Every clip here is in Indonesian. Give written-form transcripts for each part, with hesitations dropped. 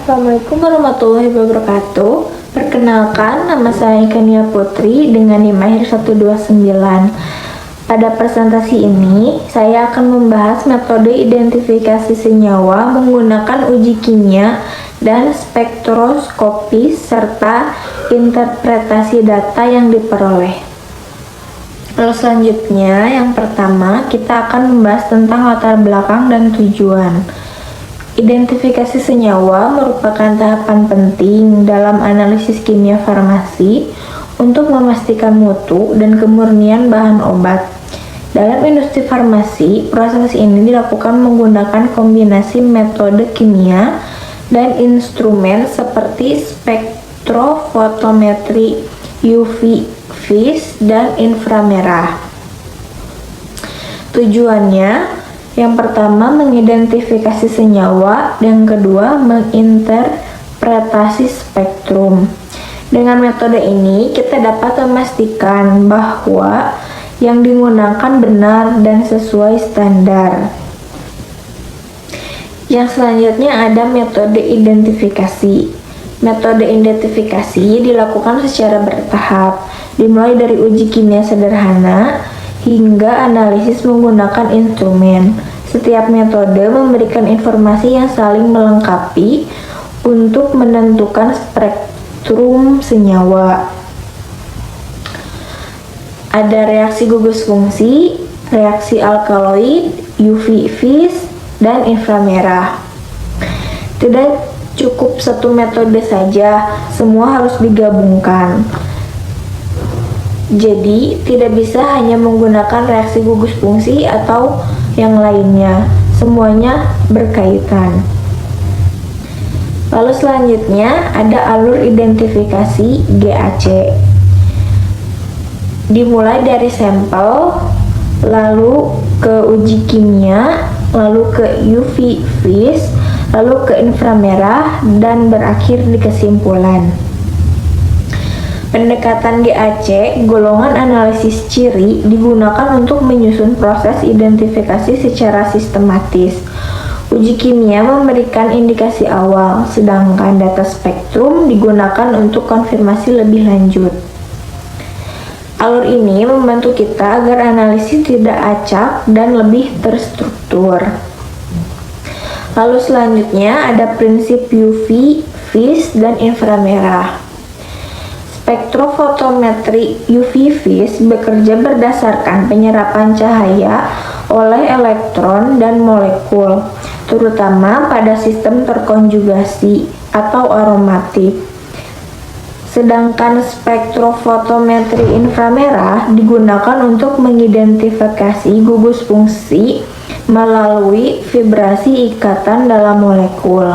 Assalamualaikum warahmatullahi wabarakatuh. Perkenalkan, nama saya Kania Putri dengan NIM akhir 129. Pada presentasi ini, saya akan membahas metode identifikasi senyawa menggunakan uji kimia dan spektroskopi serta interpretasi data yang diperoleh. Lalu selanjutnya, yang pertama, kita akan membahas tentang latar belakang dan tujuan. Identifikasi senyawa merupakan tahapan penting dalam analisis kimia farmasi untuk memastikan mutu dan kemurnian bahan obat. Dalam industri farmasi, proses ini dilakukan menggunakan kombinasi metode kimia dan instrumen seperti spektrofotometri UV, vis, dan inframerah. Tujuannya yang pertama, mengidentifikasi senyawa, yang kedua, menginterpretasi spektrum. Dengan metode ini, kita dapat memastikan bahwa yang digunakan benar dan sesuai standar. Yang selanjutnya ada metode identifikasi. Metode identifikasi dilakukan secara bertahap, dimulai dari uji kimia sederhana hingga analisis menggunakan instrumen. Setiap metode memberikan informasi yang saling melengkapi untuk menentukan spektrum senyawa. Ada reaksi gugus fungsi, reaksi alkaloid, UV vis, dan inframerah. Tidak cukup satu metode saja, semua harus digabungkan. Jadi, tidak bisa hanya menggunakan reaksi gugus fungsi atau yang lainnya. Semuanya berkaitan. Lalu selanjutnya ada alur identifikasi GAC. Dimulai dari sampel, lalu ke uji kimia, lalu ke UV vis, lalu ke inframerah, dan berakhir di kesimpulan. Pendekatan GAC, golongan analisis ciri, digunakan untuk menyusun proses identifikasi secara sistematis. Uji kimia memberikan indikasi awal, sedangkan data spektrum digunakan untuk konfirmasi lebih lanjut. Alur ini membantu kita agar analisis tidak acak dan lebih terstruktur. Lalu selanjutnya ada prinsip UV, vis, dan inframerah. Spektrofotometri UV vis bekerja berdasarkan penyerapan cahaya oleh elektron dan molekul, terutama pada sistem terkonjugasi atau aromatik. Sedangkan spektrofotometri inframerah digunakan untuk mengidentifikasi gugus fungsi melalui vibrasi ikatan dalam molekul.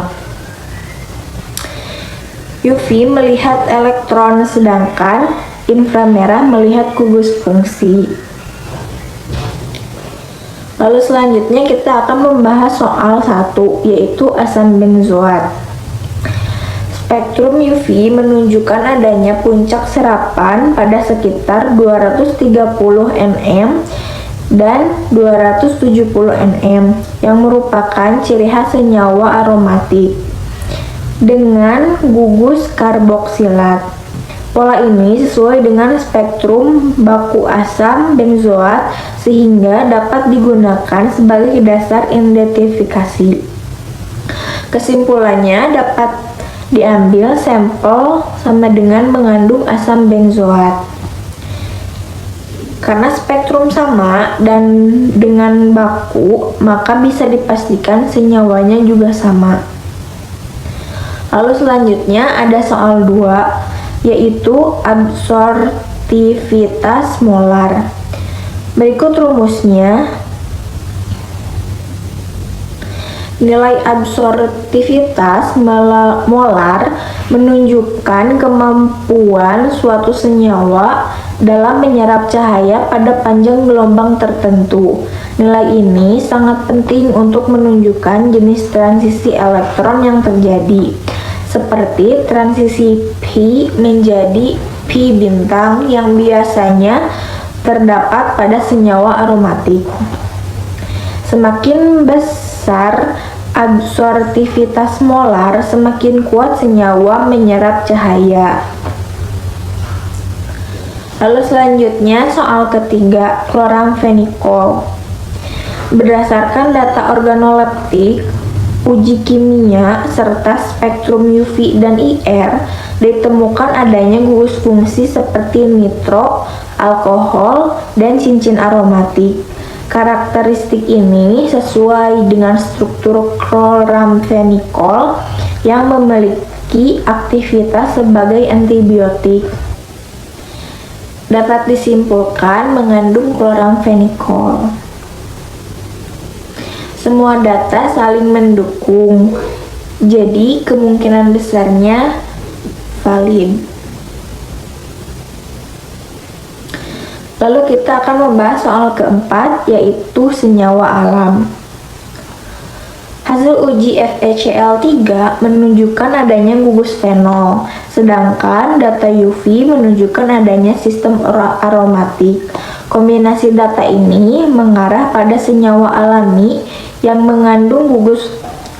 UV melihat elektron, sedangkan inframerah melihat gugus fungsi. Lalu selanjutnya kita akan membahas soal 1, yaitu asam benzoat. Spektrum UV menunjukkan adanya puncak serapan pada sekitar 230 nm dan 270 nm yang merupakan ciri khas senyawa aromatik dengan gugus karboksilat. Pola ini sesuai dengan spektrum baku asam benzoat sehingga dapat digunakan sebagai dasar identifikasi. Kesimpulannya dapat diambil sampel sama dengan mengandung asam benzoat. Karena spektrum sama dan dengan baku, maka bisa dipastikan senyawanya juga sama. Lalu selanjutnya ada soal 2, yaitu absorptivitas molar. Berikut rumusnya. Nilai absorptivitas molar menunjukkan kemampuan suatu senyawa dalam menyerap cahaya pada panjang gelombang tertentu. Nilai ini sangat penting untuk menunjukkan jenis transisi elektron yang terjadi, seperti transisi P menjadi P bintang yang biasanya terdapat pada senyawa aromatik. Semakin besar absorptivitas molar, semakin kuat senyawa menyerap cahaya. Lalu selanjutnya soal ketiga, kloramfenikol. Berdasarkan data organoleptik, uji kimia, serta spektrum UV dan IR, ditemukan adanya gugus fungsi seperti nitro, alkohol, dan cincin aromatik. Karakteristik ini sesuai dengan struktur kloramfenikol yang memiliki aktivitas sebagai antibiotik. Dapat disimpulkan mengandung kloramfenikol. Semua data saling mendukung, jadi kemungkinan besarnya valid. Lalu kita akan membahas soal keempat, yaitu senyawa alam. Hasil uji FeCl3 menunjukkan adanya gugus fenol, sedangkan data UV menunjukkan adanya sistem aromatik. Kombinasi data ini mengarah pada senyawa alami yang mengandung gugus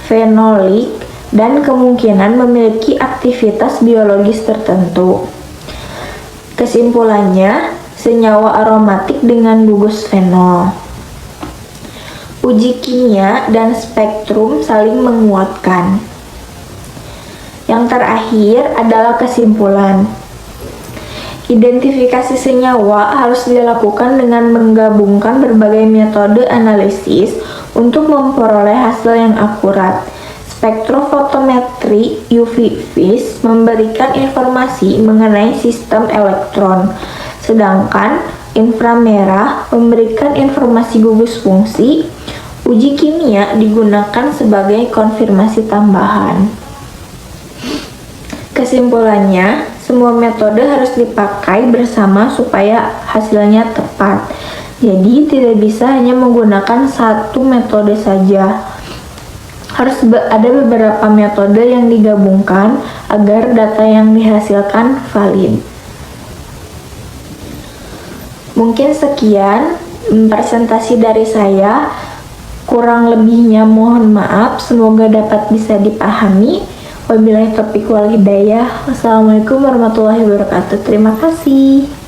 fenolik dan kemungkinan memiliki aktivitas biologis tertentu. Kesimpulannya, senyawa aromatik dengan gugus fenol. Uji kimia dan spektrum saling menguatkan. Yang terakhir adalah kesimpulan. Identifikasi senyawa harus dilakukan dengan menggabungkan berbagai metode analisis untuk memperoleh hasil yang akurat. Spektrofotometri UV vis memberikan informasi mengenai sistem elektron, sedangkan inframerah memberikan informasi gugus fungsi. Uji kimia digunakan sebagai konfirmasi tambahan. Kesimpulannya, semua metode harus dipakai bersama supaya hasilnya tepat. Jadi, tidak bisa hanya menggunakan satu metode saja. Harus ada beberapa metode yang digabungkan agar data yang dihasilkan valid. Mungkin sekian presentasi dari saya. Kurang lebihnya mohon maaf, semoga dapat bisa dipahami. Wabillahi taufiq wal hidayah. Wassalamualaikum warahmatullahi wabarakatuh. Terima kasih.